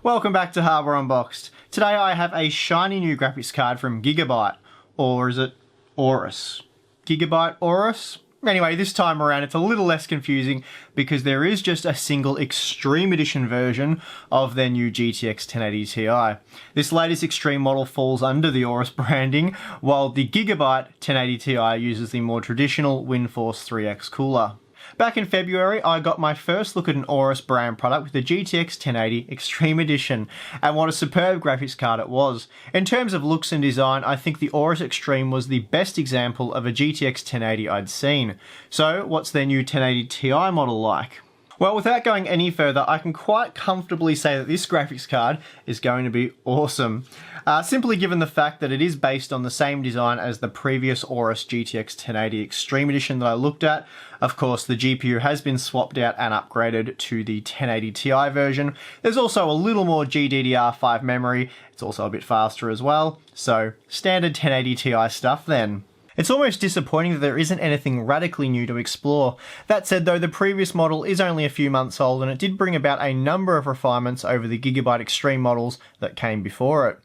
Welcome back to Hardware Unboxed. Today I have a shiny new graphics card from Gigabyte, or is it Aorus? Gigabyte Aorus? Anyway, this time around it's a little less confusing because there is just a single Extreme Edition version of their new GTX 1080 Ti. This latest Extreme model falls under the Aorus branding, while the Gigabyte 1080 Ti uses the more traditional WindForce 3X cooler. Back in February, I got my first look at an Aorus brand product with the GTX 1080 Extreme Edition, and what a superb graphics card it was. In terms of looks and design, I think the Aorus Extreme was the best example of a GTX 1080 I'd seen. So, what's their new 1080 Ti model like? Well, without going any further, I can quite comfortably say that this graphics card is going to be awesome. Simply given the fact that it is based on the same design as the previous Aorus GTX 1080 Extreme Edition that I looked at. Of course, the GPU has been swapped out and upgraded to the 1080 Ti version. There's also a little more GDDR5 memory. It's also a bit faster as well. So, standard 1080 Ti stuff then. It's almost disappointing that there isn't anything radically new to explore. That said though, the previous model is only a few months old and it did bring about a number of refinements over the Gigabyte Extreme models that came before it.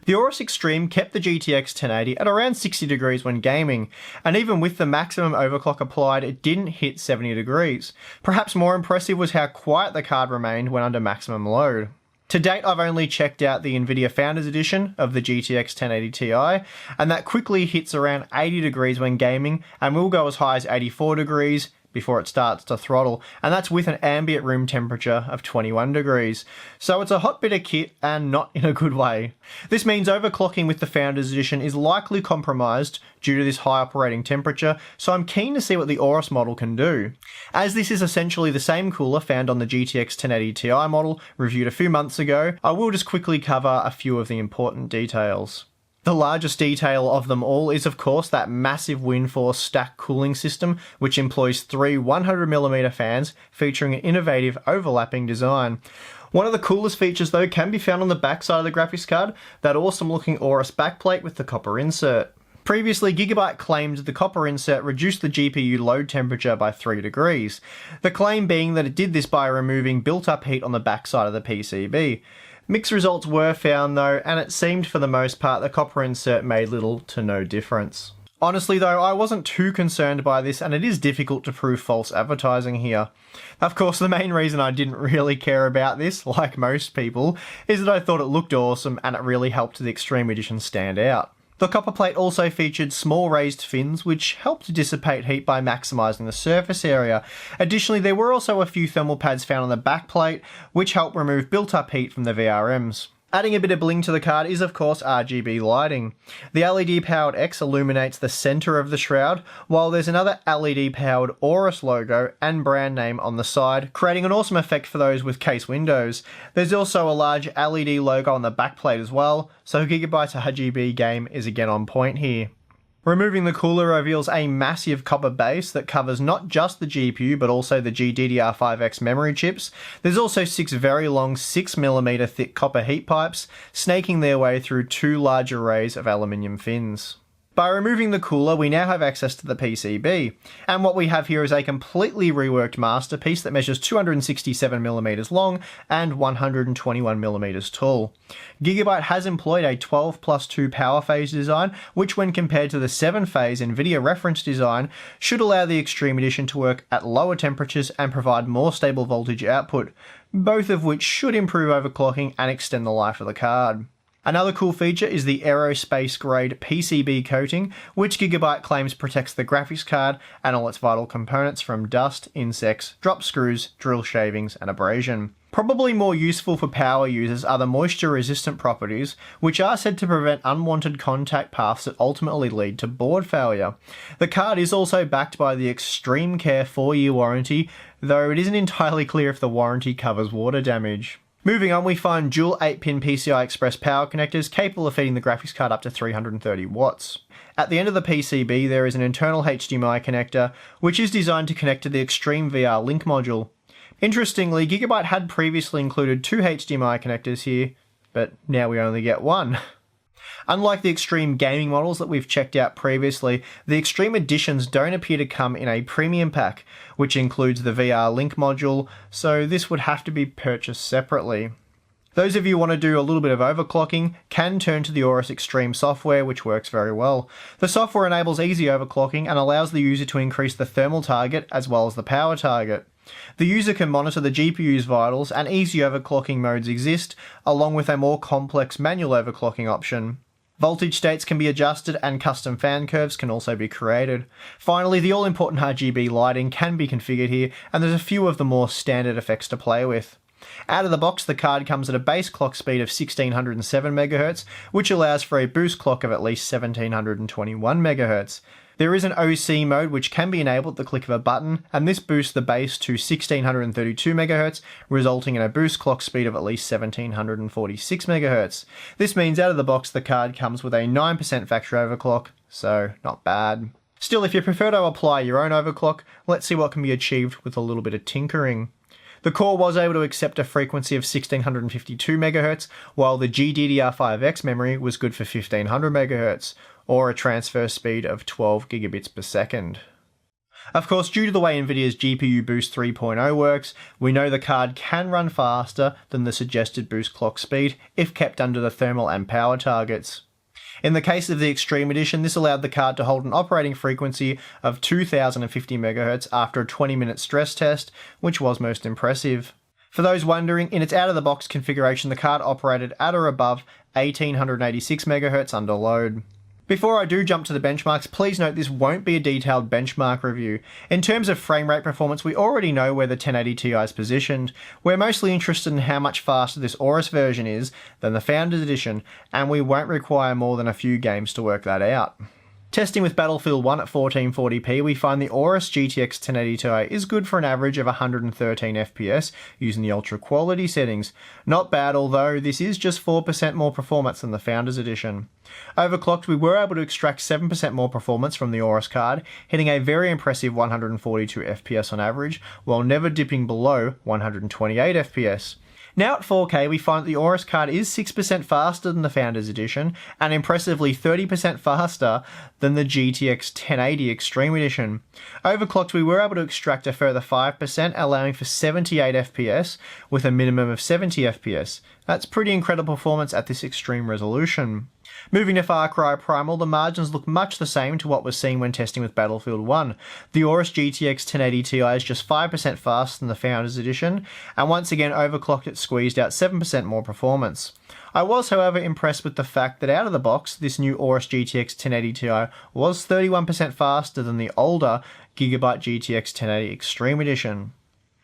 The Aorus Extreme kept the GTX 1080 at around 60 degrees when gaming, and even with the maximum overclock applied, it didn't hit 70 degrees. Perhaps more impressive was how quiet the card remained when under maximum load. To date, I've only checked out the NVIDIA Founders Edition of the GTX 1080 Ti, and that quickly hits around 80 degrees when gaming, and will go as high as 84 degrees before it starts to throttle, and that's with an ambient room temperature of 21 degrees. So it's a hot bit of kit, and not in a good way. This means overclocking with the Founders Edition is likely compromised due to this high operating temperature, so I'm keen to see what the Aorus model can do. As this is essentially the same cooler found on the GTX 1080 Ti model, reviewed a few months ago, I will just quickly cover a few of the important details. The largest detail of them all is of course that massive WindForce stack cooling system, which employs three 100mm fans featuring an innovative overlapping design. One of the coolest features though can be found on the back side of the graphics card, that awesome looking Aorus backplate with the copper insert. Previously, Gigabyte claimed the copper insert reduced the GPU load temperature by 3 degrees, the claim being that it did this by removing built-up heat on the backside of the PCB. Mixed results were found though, and it seemed for the most part the copper insert made little to no difference. Honestly though, I wasn't too concerned by this, and it is difficult to prove false advertising here. Of course, the main reason I didn't really care about this, like most people, is that I thought it looked awesome and it really helped the Extreme Edition stand out. The copper plate also featured small raised fins which helped to dissipate heat by maximising the surface area. Additionally, there were also a few thermal pads found on the back plate which helped remove built-up heat from the VRMs. Adding a bit of bling to the card is of course RGB lighting. The LED powered X illuminates the centre of the shroud, while there's another LED powered Aorus logo and brand name on the side, creating an awesome effect for those with case windows. There's also a large LED logo on the backplate as well, so Gigabyte's RGB game is again on point here. Removing the cooler reveals a massive copper base that covers not just the GPU but also the GDDR5X memory chips. There's also 6 very long 6mm thick copper heat pipes, snaking their way through 2 large arrays of aluminium fins. By removing the cooler, we now have access to the PCB, and what we have here is a completely reworked masterpiece that measures 267mm long and 121mm tall. Gigabyte has employed a 12+2 power phase design, which when compared to the 7-phase NVIDIA reference design, should allow the Extreme Edition to work at lower temperatures and provide more stable voltage output, both of which should improve overclocking and extend the life of the card. Another cool feature is the aerospace-grade PCB coating, which Gigabyte claims protects the graphics card and all its vital components from dust, insects, drop screws, drill shavings, and abrasion. Probably more useful for power users are the moisture-resistant properties, which are said to prevent unwanted contact paths that ultimately lead to board failure. The card is also backed by the Extreme Care 4-year warranty, though it isn't entirely clear if the warranty covers water damage. Moving on, we find dual 8-pin PCI Express power connectors capable of feeding the graphics card up to 330 watts. At the end of the PCB there is an internal HDMI connector, which is designed to connect to the Extreme VR Link module. Interestingly, Gigabyte had previously included 2 HDMI connectors here, but now we only get 1. Unlike the Extreme gaming models that we've checked out previously, the Extreme Editions don't appear to come in a premium pack, which includes the VR Link module, so this would have to be purchased separately. Those of you who want to do a little bit of overclocking can turn to the Aorus Extreme software, which works very well. The software enables easy overclocking and allows the user to increase the thermal target as well as the power target. The user can monitor the GPU's vitals, and easy overclocking modes exist, along with a more complex manual overclocking option. Voltage states can be adjusted and custom fan curves can also be created. Finally, the all-important RGB lighting can be configured here, and there's a few of the more standard effects to play with. Out of the box, the card comes at a base clock speed of 1607 MHz, which allows for a boost clock of at least 1721 MHz. There is an OC mode which can be enabled at the click of a button, and this boosts the base to 1632 MHz, resulting in a boost clock speed of at least 1746 MHz. This means out of the box the card comes with a 9% factory overclock, so not bad. Still, if you prefer to apply your own overclock, let's see what can be achieved with a little bit of tinkering. The core was able to accept a frequency of 1652 MHz, while the GDDR5X memory was good for 1500 MHz, or a transfer speed of 12 gigabits per second. Of course, due to the way Nvidia's GPU Boost 3.0 works, we know the card can run faster than the suggested boost clock speed if kept under the thermal and power targets. In the case of the Extreme Edition, this allowed the card to hold an operating frequency of 2050 MHz after a 20-minute stress test, which was most impressive. For those wondering, in its out-of-the-box configuration, the card operated at or above 1886 MHz under load. Before I do jump to the benchmarks, please note this won't be a detailed benchmark review. In terms of frame rate performance, we already know where the 1080 Ti is positioned. We're mostly interested in how much faster this Aorus version is than the Founders Edition, and we won't require more than a few games to work that out. Testing with Battlefield 1 at 1440p, we find the Aorus GTX 1080 Ti is good for an average of 113 FPS using the ultra quality settings. Not bad, although this is just 4% more performance than the Founders Edition. Overclocked, we were able to extract 7% more performance from the Aorus card, hitting a very impressive 142 FPS on average, while never dipping below 128 FPS. Now at 4K, we find that the Aorus card is 6% faster than the Founders Edition, and impressively 30% faster than the GTX 1080 Extreme Edition. Overclocked, we were able to extract a further 5%, allowing for 78 FPS, with a minimum of 70 FPS. That's pretty incredible performance at this extreme resolution. Moving to Far Cry Primal, the margins look much the same to what was seen when testing with Battlefield 1. The Aorus GTX 1080 Ti is just 5% faster than the Founders Edition, and once again overclocked it squeezed out 7% more performance. I was, however, impressed with the fact that out of the box, this new Aorus GTX 1080 Ti was 31% faster than the older Gigabyte GTX 1080 Extreme Edition.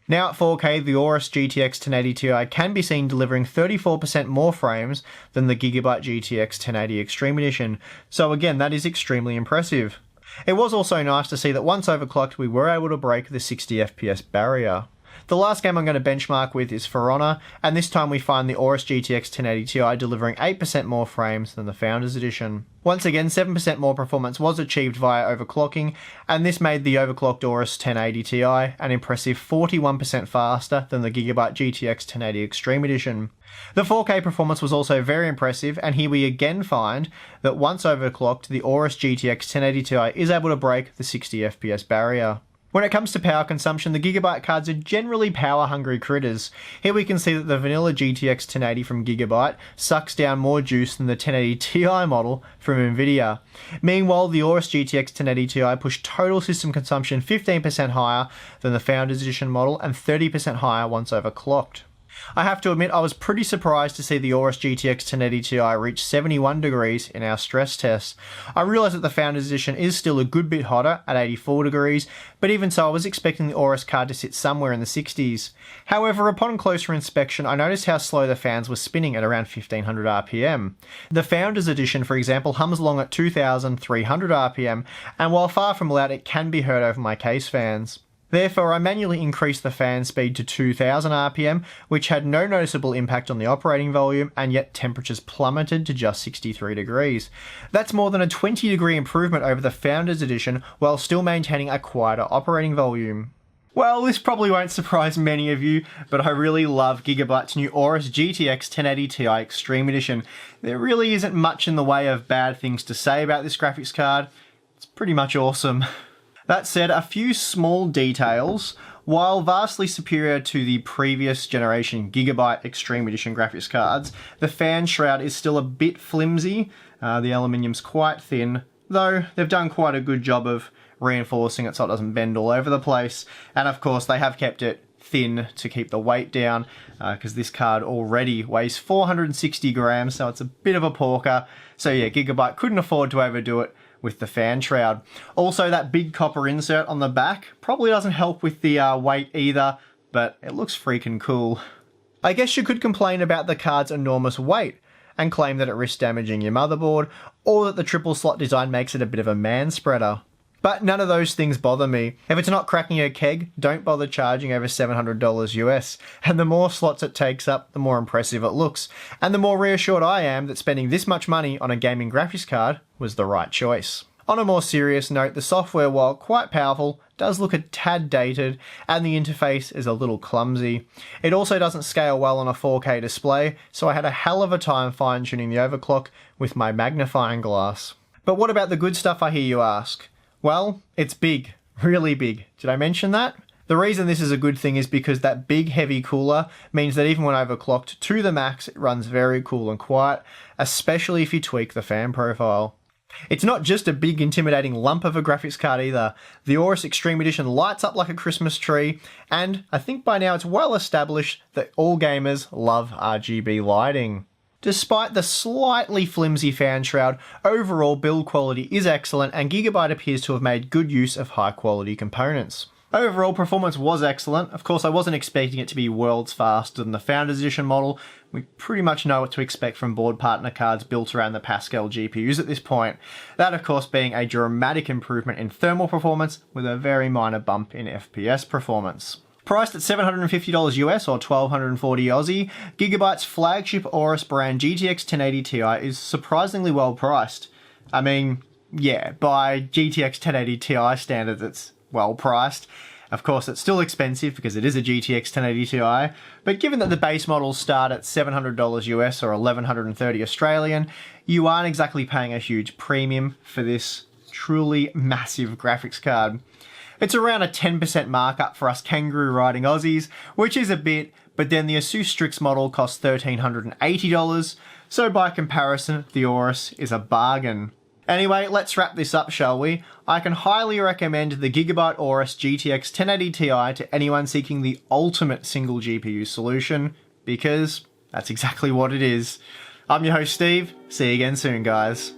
Now at 4K, the Aorus GTX 1080 Ti can be seen delivering 34% more frames than the Gigabyte GTX 1080 Extreme Edition, so again, that is extremely impressive. It was also nice to see that once overclocked, we were able to break the 60 FPS barrier. The last game I'm going to benchmark with is For Honor, and this time we find the Aorus GTX 1080 Ti delivering 8% more frames than the Founders Edition. Once again, 7% more performance was achieved via overclocking, and this made the overclocked Aorus 1080 Ti an impressive 41% faster than the Gigabyte GTX 1080 Extreme Edition. The 4K performance was also very impressive, and here we again find that once overclocked, the Aorus GTX 1080 Ti is able to break the 60 FPS barrier. When it comes to power consumption, the Gigabyte cards are generally power-hungry critters. Here we can see that the vanilla GTX 1080 from Gigabyte sucks down more juice than the 1080 Ti model from Nvidia. Meanwhile, the Aorus GTX 1080 Ti pushed total system consumption 15% higher than the Founders Edition model and 30% higher once overclocked. I have to admit I was pretty surprised to see the Aorus GTX 1080 Ti reach 71 degrees in our stress tests. I realise that the Founders Edition is still a good bit hotter at 84 degrees, but even so I was expecting the Aorus card to sit somewhere in the 60s. However, upon closer inspection I noticed how slow the fans were spinning at around 1500 RPM. The Founders Edition, for example, hums along at 2300 RPM, and while far from loud it can be heard over my case fans. Therefore, I manually increased the fan speed to 2000 RPM, which had no noticeable impact on the operating volume, and yet temperatures plummeted to just 63 degrees. That's more than a 20 degree improvement over the Founders Edition, while still maintaining a quieter operating volume. Well, this probably won't surprise many of you, but I really love Gigabyte's new Aorus GTX 1080 Ti Extreme Edition. There really isn't much in the way of bad things to say about this graphics card. It's pretty much awesome. That said, a few small details While vastly superior to the previous generation Gigabyte Extreme Edition graphics cards, the fan shroud is still a bit flimsy. The aluminium's quite thin, though they've done quite a good job of reinforcing it so it doesn't bend all over the place. And of course they have kept it thin to keep the weight down, because this card already weighs 460 grams, so it's a bit of a porker. So yeah, Gigabyte couldn't afford to overdo it with the fan shroud. Also, that big copper insert on the back probably doesn't help with the weight either, but it looks freaking cool. I guess you could complain about the card's enormous weight and claim that it risks damaging your motherboard, or that the triple slot design makes it a bit of a man spreader. But none of those things bother me. If it's not cracking your keg, don't bother charging over $700 US. And the more slots it takes up, the more impressive it looks. And the more reassured I am that spending this much money on a gaming graphics card was the right choice. On a more serious note, the software, while quite powerful, does look a tad dated, and the interface is a little clumsy. It also doesn't scale well on a 4K display, so I had a hell of a time fine-tuning the overclock with my magnifying glass. But what about the good stuff, I hear you ask? Well, it's big, really big. Did I mention that? The reason this is a good thing is because that big heavy cooler means that even when overclocked to the max, it runs very cool and quiet, especially if you tweak the fan profile. It's not just a big intimidating lump of a graphics card either. The Aorus Extreme Edition lights up like a Christmas tree, and I think by now it's well established that all gamers love RGB lighting. Despite the slightly flimsy fan shroud, overall build quality is excellent, and Gigabyte appears to have made good use of high quality components. Overall performance was excellent. Of course, I wasn't expecting it to be worlds faster than the Founders Edition model. We pretty much know what to expect from board partner cards built around the Pascal GPUs at this point. That, of course, being a dramatic improvement in thermal performance with a very minor bump in FPS performance. Priced at $750 US or 1240 Aussie, Gigabyte's flagship Aorus brand GTX 1080 Ti is surprisingly well priced. I mean, yeah, by GTX 1080 Ti standards it's well priced. Of course, it's still expensive because it is a GTX 1080 Ti, but given that the base models start at $700 US or 1130 Australian, you aren't exactly paying a huge premium for this truly massive graphics card. It's around a 10% markup for us kangaroo riding Aussies, which is a bit, but then the Asus Strix model costs $1,380, so by comparison, the Aorus is a bargain. Anyway, let's wrap this up, shall we? I can highly recommend the Gigabyte Aorus GTX 1080 Ti to anyone seeking the ultimate single GPU solution, because that's exactly what it is. I'm your host Steve, see you again soon guys.